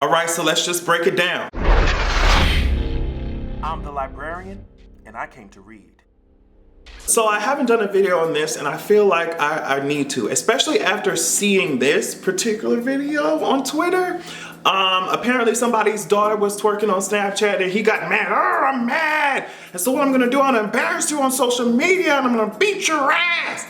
All right, so let's just break it down. I'm the librarian, and I came to read. So I haven't done a video on this, and I feel like I need to, especially after seeing this particular video on Twitter. Apparently somebody's daughter was twerking on Snapchat and he got mad. Oh, I'm mad. And so what I'm gonna do, I'm gonna embarrass you on social media and I'm gonna beat your ass.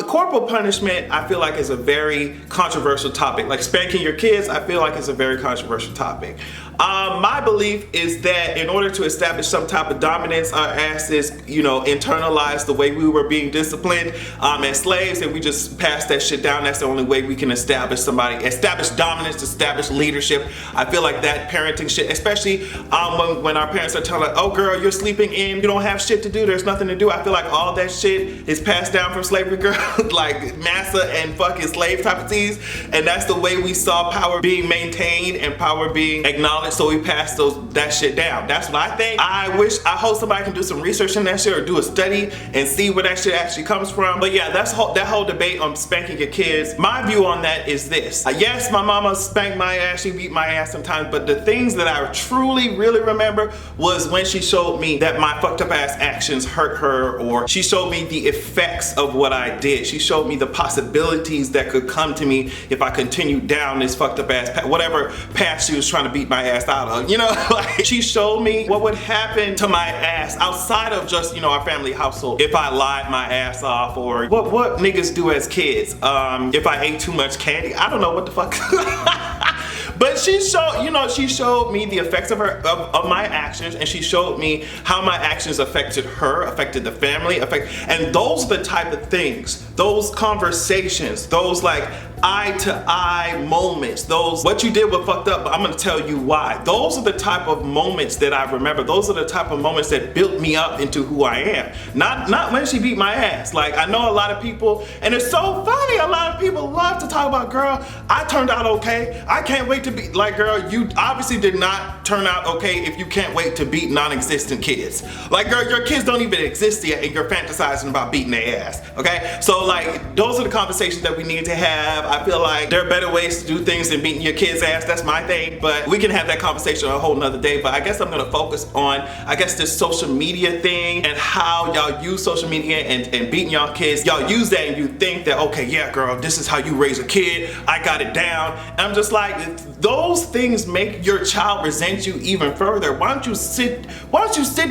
Corporal punishment, I feel like, is a very controversial topic. Like spanking your kids, I feel like it's a very controversial topic. My belief is that in order to establish some type of dominance, our asses, internalize the way we were being disciplined as slaves, and we just pass that shit down. That's the only way we can establish dominance, establish leadership. I feel like that parenting shit, especially when our parents are telling, oh girl, you're sleeping in, you don't have shit to do, there's nothing to do. I feel like all that shit is passed down from slavery girls, like massa and fucking slave type of teas, and that's the way we saw power being maintained and power being acknowledged. So we passed that shit down. That's what I think. I hope somebody can do some research on that shit or do a study and see where that shit actually comes from. But yeah, that whole debate on spanking your kids. My view on that is this. Yes, my mama spanked my ass, she beat my ass sometimes, but the things that I truly really remember was when she showed me that my fucked up ass actions hurt her, or she showed me the effects of what I did. She showed me the possibilities that could come to me if I continued down this fucked up ass path, whatever path she was trying to beat my ass out of, like she showed me what would happen to my ass outside of just, our family household if I lied my ass off, or what niggas do as kids, if I ate too much candy. I don't know what the fuck. But she showed me the effects of my actions, and she showed me how my actions affected her, affected the family, and those are the type of things, those conversations, those like eye-to-eye moments, those what you did was fucked up, but I'm gonna tell you why. Those are the type of moments that I remember. Those are the type of moments that built me up into who I am. Not when she beat my ass. Like, I know a lot of people, and it's so funny, a lot of people love to talk about, girl, I turned out okay. I can't wait to be, like, girl, you obviously did not turn out okay if you can't wait to beat non-existent kids. Like, girl, your kids don't even exist yet and you're fantasizing about beating their ass, okay? So like, those are the conversations that we need to have. I feel like there are better ways to do things than beating your kid's ass. That's my thing, but we can have that conversation a whole nother day. But I guess I'm gonna focus on, this social media thing and how y'all use social media and beating y'all kids. Y'all use that and you think that, okay, yeah, girl, this is how you raise a kid. I got it down. And I'm just like, those things make your child resent you even further. Why don't you sit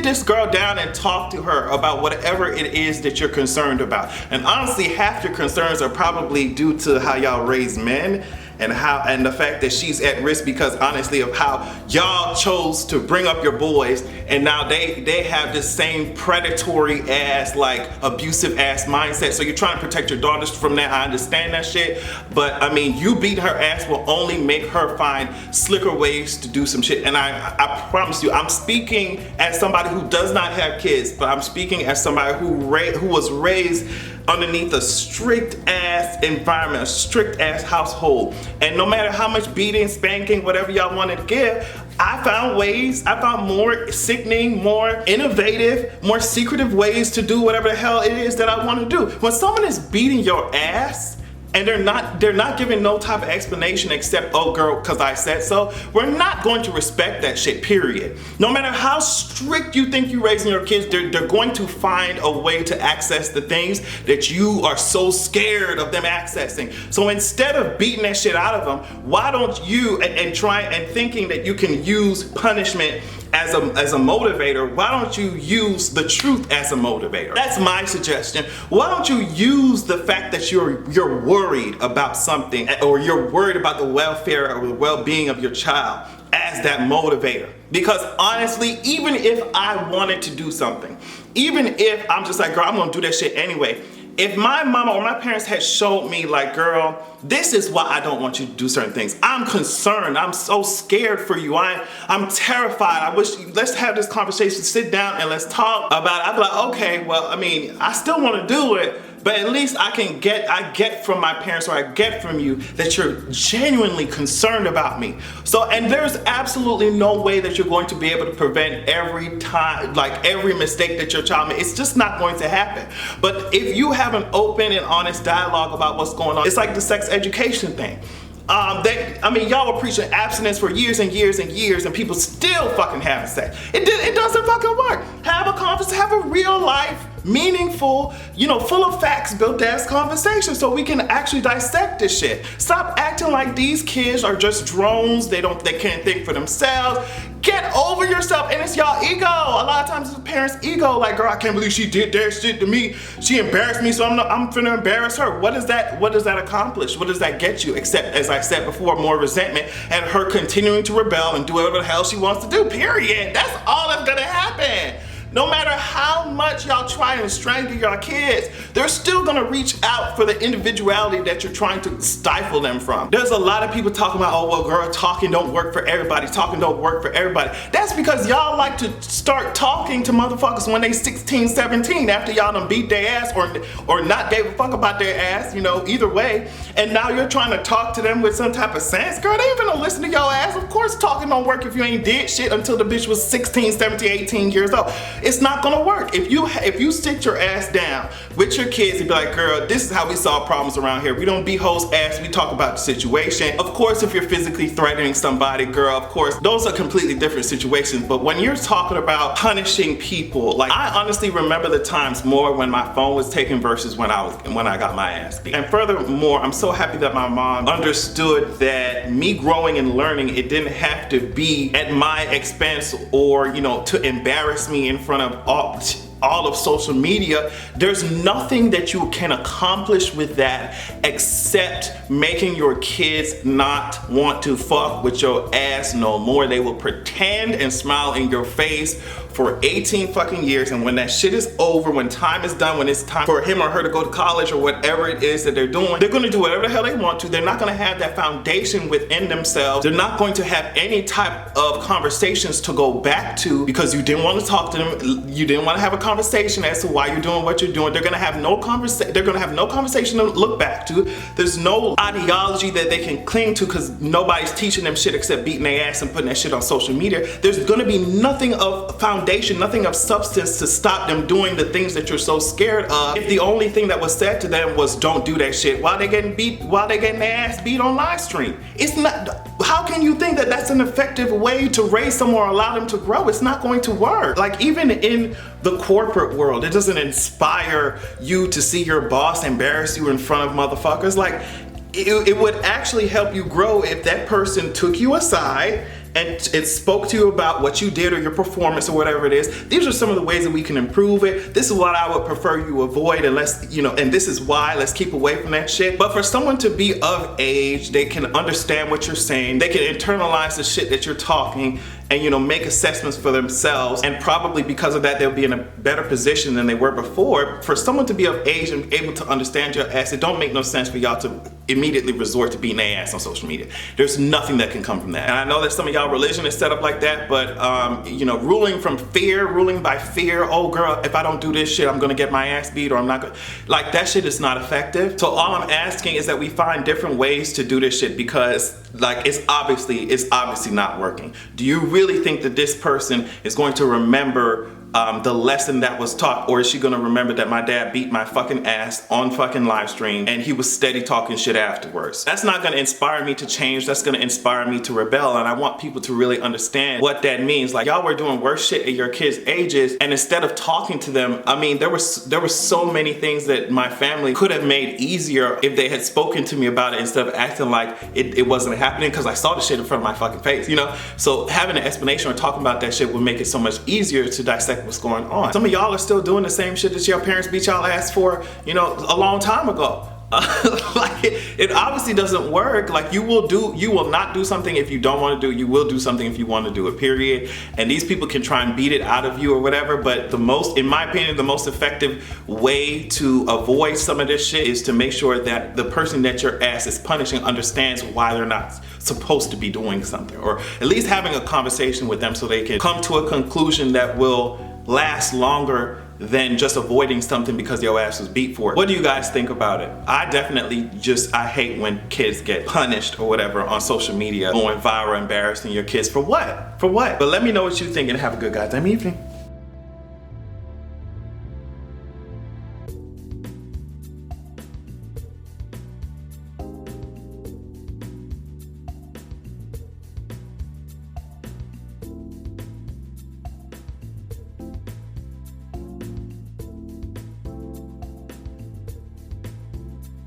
this girl down and talk to her about whatever it is that you're concerned about? And honestly, half your concerns are probably due to how y'all raise men and the fact that she's at risk because honestly of how y'all chose to bring up your boys, and now they have this same predatory ass, like abusive ass mindset. So you're trying to protect your daughters from that. I understand that shit, but I mean, you beat her ass will only make her find slicker ways to do some shit. And I promise you, I'm speaking as somebody who does not have kids, but I'm speaking as somebody who was raised underneath a strict ass environment, a strict ass household. And no matter how much beating, spanking, whatever y'all wanted to give, I found more sickening, more innovative, more secretive ways to do whatever the hell it is that I want to do. When someone is beating your ass, and they're not giving no type of explanation except, oh girl, cause I said so, we're not going to respect that shit, period. No matter how strict you think you're raising your kids, they're going to find a way to access the things that you are so scared of them accessing. So instead of beating that shit out of them, why don't you, and try and thinking that you can use punishment as a motivator, why don't you use the truth as a motivator? That's my suggestion. Why don't you use the fact that you're worried about something, or you're worried about the welfare or the well-being of your child as that motivator? Because honestly, even if I wanted to do something, even if I'm just like, girl, I'm gonna do that shit anyway, if my mama or my parents had showed me like, girl, this is why I don't want you to do certain things. I'm concerned. I'm so scared for you. I'm terrified. I wish, let's have this conversation, sit down and let's talk about it. I'd be like, okay, well, I mean, I still want to do it, but at least I get from my parents, or I get from you that you're genuinely concerned about me. So, and there's absolutely no way that you're going to be able to prevent every time, like every mistake that your child makes. It's just not going to happen. But if you have an open and honest dialogue about what's going on, it's like the sex education thing. I mean, y'all were preaching abstinence for years and years and years, and people still fucking having sex. It doesn't fucking work. Have a conversation, have a real life, meaningful, you know, full of facts built ass conversation so we can actually dissect this shit. Stop acting like these kids are just drones. They can't think for themselves. Get over yourself, and it's y'all ego. A lot of times it's the parents' ego, like, girl, I can't believe she did that shit to me. She embarrassed me, so I'm finna embarrass her. What does that accomplish? What does that get you? Except, as I said before, more resentment and her continuing to rebel and do whatever the hell she wants to do, period. That's all that's gonna happen. No matter how much y'all try and strangle your kids, they're still gonna reach out for the individuality that you're trying to stifle them from. There's a lot of people talking about, oh, well, girl, talking don't work for everybody. Talking don't work for everybody. That's because y'all like to start talking to motherfuckers when they 16, 17, after y'all done beat their ass or not gave a fuck about their ass, you know, either way. And now you're trying to talk to them with some type of sense. Girl, they ain't gonna listen to your ass. Of course talking don't work if you ain't did shit until the bitch was 16, 17, 18 years old. It's not gonna work. If you sit your ass down with your kids and be like, girl, this is how we solve problems around here. We don't be hoes ass, we talk about the situation. Of course, if you're physically threatening somebody, girl, of course, those are completely different situations. But when you're talking about punishing people, like, I honestly remember the times more when my phone was taken versus when I got my ass beat. And furthermore, I'm so happy that my mom understood that me growing and learning, it didn't have to be at my expense or, you know, to embarrass me in front of all of social media. There's nothing that you can accomplish with that except making your kids not want to fuck with your ass no more. They will pretend and smile in your face for 18 fucking years, and when that shit is over, when time is done, when it's time for him or her to go to college or whatever it is that they're doing, they're gonna do whatever the hell they want to. They're not gonna have that foundation within themselves. They're not going to have any type of conversations to go back to because you didn't want to talk to them. You didn't want to have a conversation as to why you're doing what you're doing. They're gonna have no conversation to look back to. There's no ideology that they can cling to because nobody's teaching them shit except beating their ass and putting that shit on social media. There's gonna be nothing of foundation, nothing of substance to stop them doing the things that you're so scared of. If the only thing that was said to them was don't do that shit while they're getting their ass beat on live stream. It's not, how can you think that that's an effective way to raise someone or allow them to grow? It's not going to work. Like, even in the corporate world, it doesn't inspire you to see your boss embarrass you in front of motherfuckers. Like, it would actually help you grow if that person took you aside and it spoke to you about what you did or your performance or whatever it is. These are some of the ways that we can improve it. This is what I would prefer you avoid, and and this is why, let's keep away from that shit. But for someone to be of age, they can understand what you're saying, they can internalize the shit that you're talking, and make assessments for themselves, and probably because of that they'll be in a better position than they were before. For someone to be of age and able to understand your ass, it don't make no sense for y'all to immediately resort to beating their ass on social media. There's nothing that can come from that. And I know that some of y'all religion is set up like that, but ruling by fear, oh girl, if I don't do this shit, I'm gonna get my ass beat, or I'm not gonna, like, that shit is not effective. So all I'm asking is that we find different ways to do this shit, because like, it's obviously not working. Do you really think that this person is going to remember the lesson that was taught, or is she gonna remember that my dad beat my fucking ass on fucking live stream and he was steady talking shit afterwards? That's not gonna inspire me to change. That's gonna inspire me to rebel, and I want people to really understand what that means. Like, y'all were doing worse shit at your kids' ages, and instead of talking to them, I mean, there were so many things that my family could have made easier if they had spoken to me about it, instead of acting like it wasn't happening because I saw the shit in front of my fucking face, So having an explanation or talking about that shit would make it so much easier to dissect what's going on. Some of y'all are still doing the same shit that your parents beat y'all ass for, a long time ago. Like, it obviously doesn't work. Like, you will not do something if you don't want to do it. You will do something if you want to do it, period. And these people can try and beat it out of you or whatever, but in my opinion, the most effective way to avoid some of this shit is to make sure that the person that your ass is punishing understands why they're not supposed to be doing something, or at least having a conversation with them so they can come to a conclusion that will last longer than just avoiding something because your ass was beat for it. What do you guys think about it? I definitely I hate when kids get punished or whatever on social media, going viral, embarrassing your kids for what? For what? But let me know what you think, and have a good goddamn evening.